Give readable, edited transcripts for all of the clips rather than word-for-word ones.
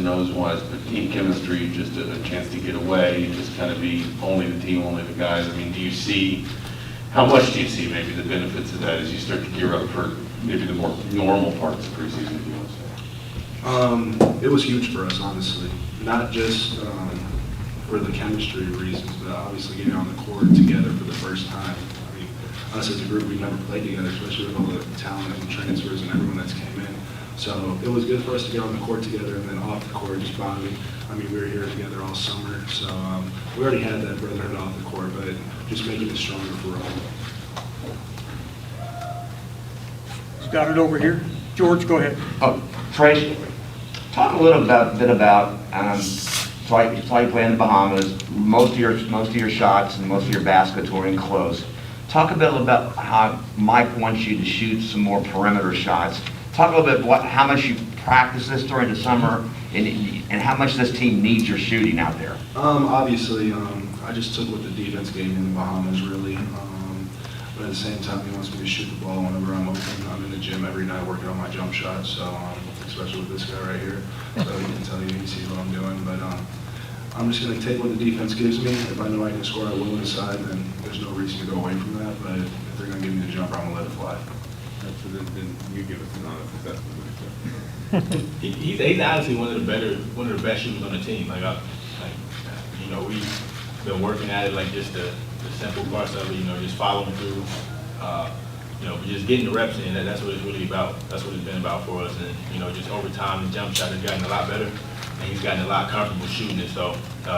nose-wise, but team chemistry, just a chance to get away, just kind of be only the team, only the guys. I mean, how much do you see maybe the benefits of that as you start to gear up for maybe the more normal parts of preseason, if you want to say? It was huge for us, honestly. Not just for the chemistry reasons, but obviously getting on the court together for the first time. I mean, us as a group, we've never played together, especially with all the talent and transfers and everyone that's came in. So it was good for us to get on the court together, and then off the court, just bonding. I mean, we were here together all summer, so we already had that brotherhood off the court, but just making it stronger for all. Got it over here. George, go ahead. Oh, Trayce, talk a little bit about so you play in the Bahamas. Most of your shots and most of your baskets were in close. Talk a bit about how Mike wants you to shoot some more perimeter shots. Talk a little bit how much you practice this during the summer, and how much this team needs your shooting out there. Obviously, I just took what the defense gave me in the Bahamas, really. But at the same time, he wants me to shoot the ball whenever I'm open. I'm in the gym every night working on my jump shot, so especially with this guy right here. So he can tell you, he sees what I'm doing. But I'm just going to take what the defense gives me. If I know I can score, I will inside, then there's no reason to go away from that. But if they're going to give me the jumper, I'm going to let it fly. So then you give us an honest assessment. He's honestly one of the best shooters on the team. We've been working at it, like just the simple parts of it, just following through, just getting the reps in. That's what it's really about. That's what it's been about for us. And, just over time, the jump shot has gotten a lot better, and he's gotten a lot comfortable shooting it. So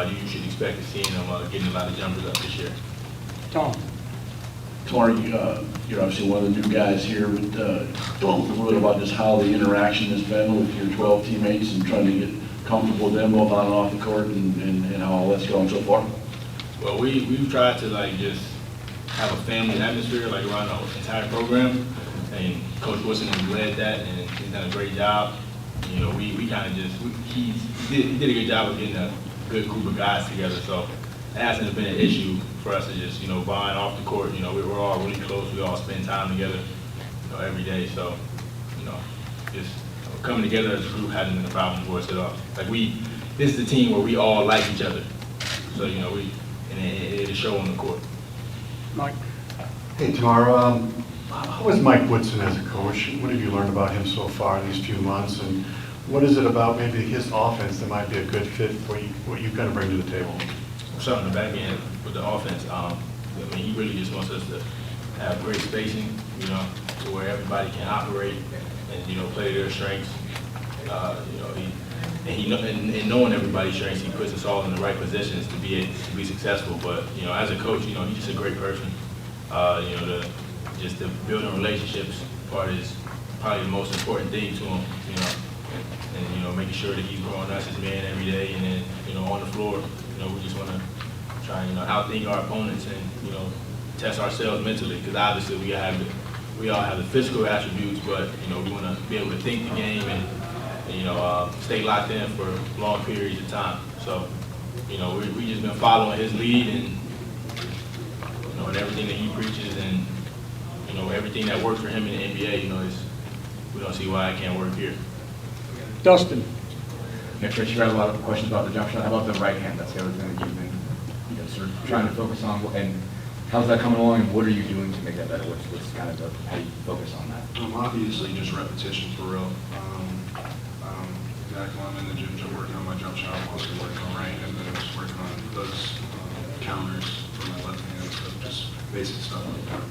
you should expect to see him getting a lot of jumpers up this year. Tom. Tamar, you're obviously one of the new guys here, but talk a little bit about just how the interaction has been with your 12 teammates and trying to get comfortable with them both on and off the court, and how all that's going so far. Well, we've tried to just have a family atmosphere around the entire program, and Coach Woodson has led that, and he's done a great job. We kind of he did a good job of getting a good group of guys together, so it hasn't been an issue for us to just bond off the court. We're all really close. We all spend time together, every day. So just coming together as a group hasn't been a problem for us at all. This is a team where we all like each other. So it'll show on the court. Mike. Hey, Tamar, how is Mike Woodson as a coach? What have you learned about him so far in these few months? And what is it about maybe his offense that might be a good fit for what you kind of bring to the table? So on the back end with the offense, he really just wants us to have great spacing, to where everybody can operate and, play their strengths. And knowing everybody's strengths, he puts us all in the right positions to be successful. But as a coach, he's just a great person. The building relationships part is probably the most important thing to him. And making sure that he's growing us as man every day, and then on the floor, we just want to try and outthink our opponents and test ourselves mentally, because obviously we all have the physical attributes, but we want to be able to think the game and stay locked in for long periods of time. So, we just been following his lead, and and everything that he preaches, and everything that works for him in the NBA. We don't see why it can't work here. Dustin. Nick, Trayce, you got a lot of questions about the jump shot. How about the right hand? That's the other thing that you've been sort of trying to focus on. And how's that coming along, and what are you doing to make that better? What's kind of how you focus on that? Obviously, just repetition for real. Exactly, I'm in the gym, just working on my jump shot. I'm also working on right hand, and then just working on those counters for my left hand. So just basic stuff like that.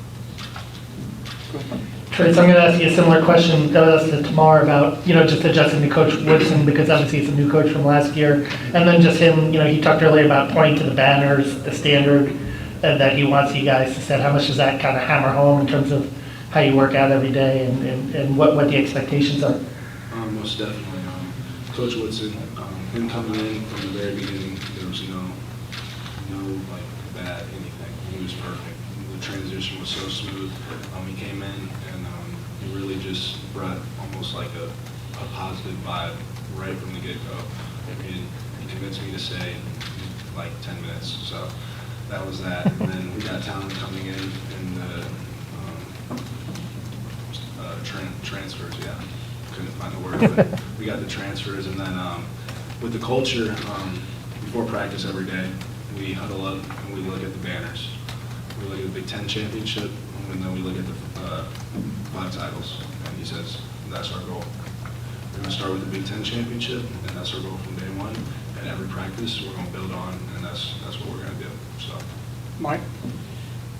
Trayce, I'm going to ask you a similar question that I asked to Tamar about, just adjusting to Coach Woodson, because obviously he's a new coach from last year. And then just him, he talked earlier about pointing to the banners, the standard that he wants you guys to set. How much does that kind of hammer home in terms of how you work out every day and what the expectations are? Most definitely. Coach Woodson, him coming in from the very beginning, there was no bad anything. He was perfect. The transition was so smooth. He came in and he really just brought almost like a positive vibe right from the get-go. He convinced me to stay 10 minutes. So that was that. And then we got talent coming in the transfers. Yeah, couldn't find the word, but we got the transfers, and then with the culture, before practice every day, we huddle up and we look at the banners. We look at the Big Ten championship, and then we look at the 5 titles. And he says, that's our goal. We're going to start with the Big Ten championship, and that's our goal from day one. And every practice, we're going to build on, and that's what we're going to do. So, Mike?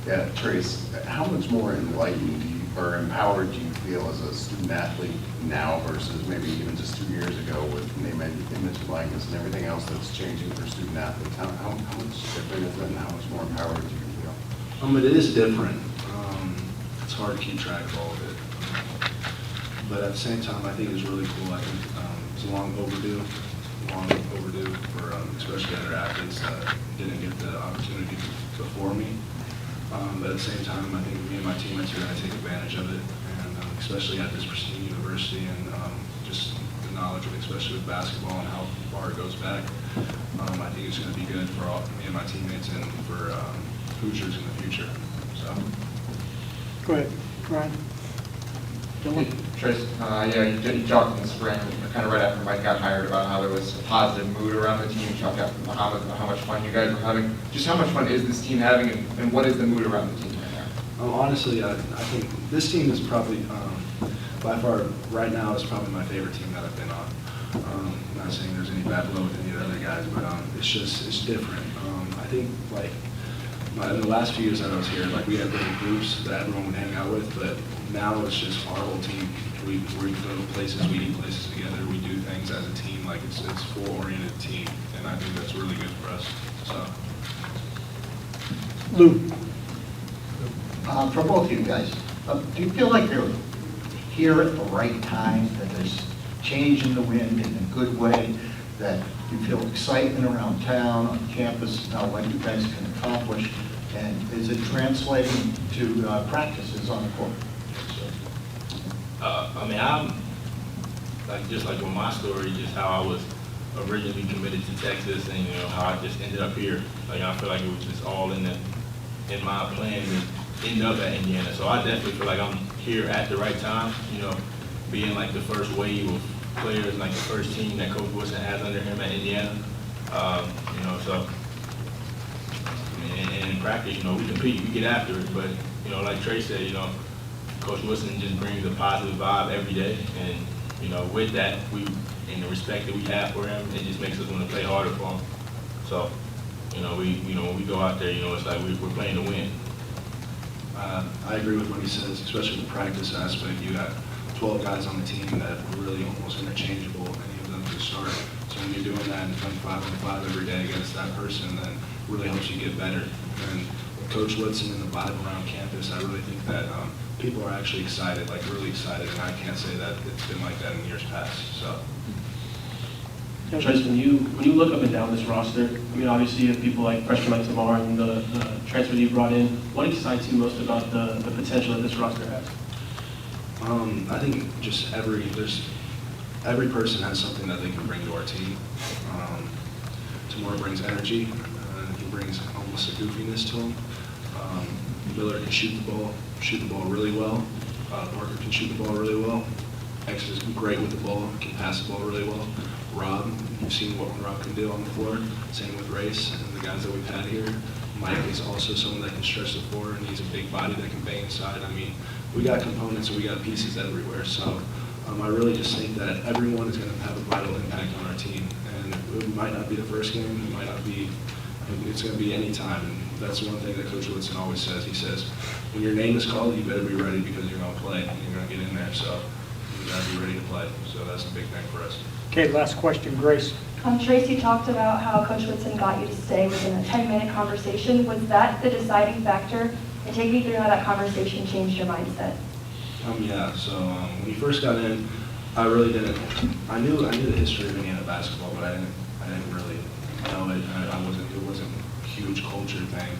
Yeah, Trayce, how much more enlightened or empowered do you feel as a student athlete now versus maybe even just 2 years ago with name, image, and likeness and everything else that's changing for student athletes? How much different is it, and how much more empowered do you feel? it is different. It's hard to keep track of all of it. But at the same time, I think it's really cool. I think it's long overdue for especially other athletes that didn't get the opportunity before me. But at the same time, I think me and my teammates are going to take advantage of it, and especially at this pristine university, and just the knowledge of, especially with basketball and how far it goes back. I think it's going to be good for me and my teammates and for Hoosiers in the future. So. Go ahead, Ryan. Hey, Trayce, you talked in the spring, kind of right after Mike got hired, about how there was a positive mood around the team. You talked after Muhammad about how much fun you guys were having. Just how much fun is this team having, and what is the mood around the team right now? Honestly, I think this team is probably, by far, right now, is probably my favorite team that I've been on. I'm not saying there's any bad blood with any of the other guys, but it's different. I think, like, in the last few years that I was here, like, we had different groups that everyone would hang out with, but now it's just our whole team. We go to places, we eat places together, we do things as a team, like it's a full-oriented team, and I think that's really good for us. So. Lou? For both of you guys, do you feel like you're here at the right time, that there's change in the wind in a good way, that you feel excitement around town, on campus, about what you guys can accomplish, and is it translating to practices on the court? I'm just like with my story, just how I was originally committed to Texas, and how I just ended up here. Like, I feel like it was just all in my plan to end up at Indiana. So I definitely feel like I'm here at the right time. Being like the first wave of players, like the first team that Coach Woodson has under him at Indiana. So and in practice, we compete, we get after it. But like Trayce said, Coach Woodson just brings a positive vibe every day, and with that, and the respect that we have for him, it just makes us want to play harder for him. So, when we go out there, it's like we're playing to win. I agree with what he says, especially the practice aspect. You got 12 guys on the team that are really almost interchangeable, any of them to start. So when you're doing that and playing 5-on-5 every day against that person, then really helps you get better. And with Coach Woodson and the vibe around campus, I really think that people are actually excited, like really excited, and I can't say that it's been like that in years past. So. Trayce, when you look up and down this roster, obviously you have people like freshman like Tamar and the transfer that you brought in. What excites you most about the potential that this roster has? I think just every person has something that they can bring to our team. Tamar brings energy, he brings almost a goofiness to him. Miller can shoot the ball really well. Parker can shoot the ball really well. X is great with the ball, can pass the ball really well. Rob, you've seen what Rob can do on the floor. Same with Race and the guys that we've had here. Mike is also someone that can stretch the floor, and he's a big body that can bang inside. We got components and we got pieces everywhere. So I really just think that everyone is going to have a vital impact on our team. And it might not be the first game, it might not be, it's going to be any time. And that's one thing that Coach Woodson always says. He says, when your name is called, you better be ready because you're going to play and you're going to get in there. So you got to be ready to play. So that's a big thing for us. Okay, last question, Grace. Trayce, you talked about how Coach Woodson got you to stay within a 10-minute conversation. Was that the deciding factor? And take me through how that conversation changed your mindset. Yeah, so when he first got in, I really didn't, I knew the history of Indiana basketball, but I didn't really know it. It wasn't a huge culture thing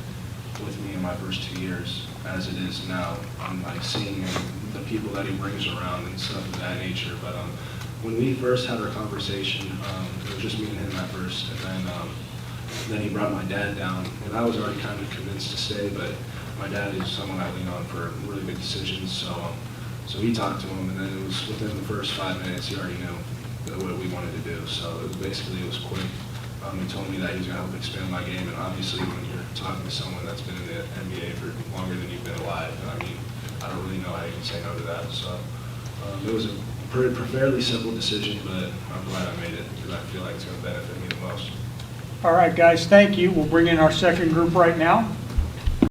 with me in my first 2 years as it is now. I'm like seeing the people that he brings around and stuff of that nature. But when we first had our conversation, it was just me and him at first, and then he brought my dad down, and I was already kind of convinced to stay, but my dad is someone I lean on for really big decisions, so he talked to him, and then it was within the first 5 minutes, he already knew. what we wanted to do. So it was quick. He told me that he was going to help expand my game, and obviously when you're talking to someone that's been in the NBA for longer than you've been alive, I mean, I don't really know how you can say no to that. So it was a fairly simple decision, but I'm glad I made it because I feel like it's going to benefit me the most. All right, guys, thank you. We'll bring in our second group right now.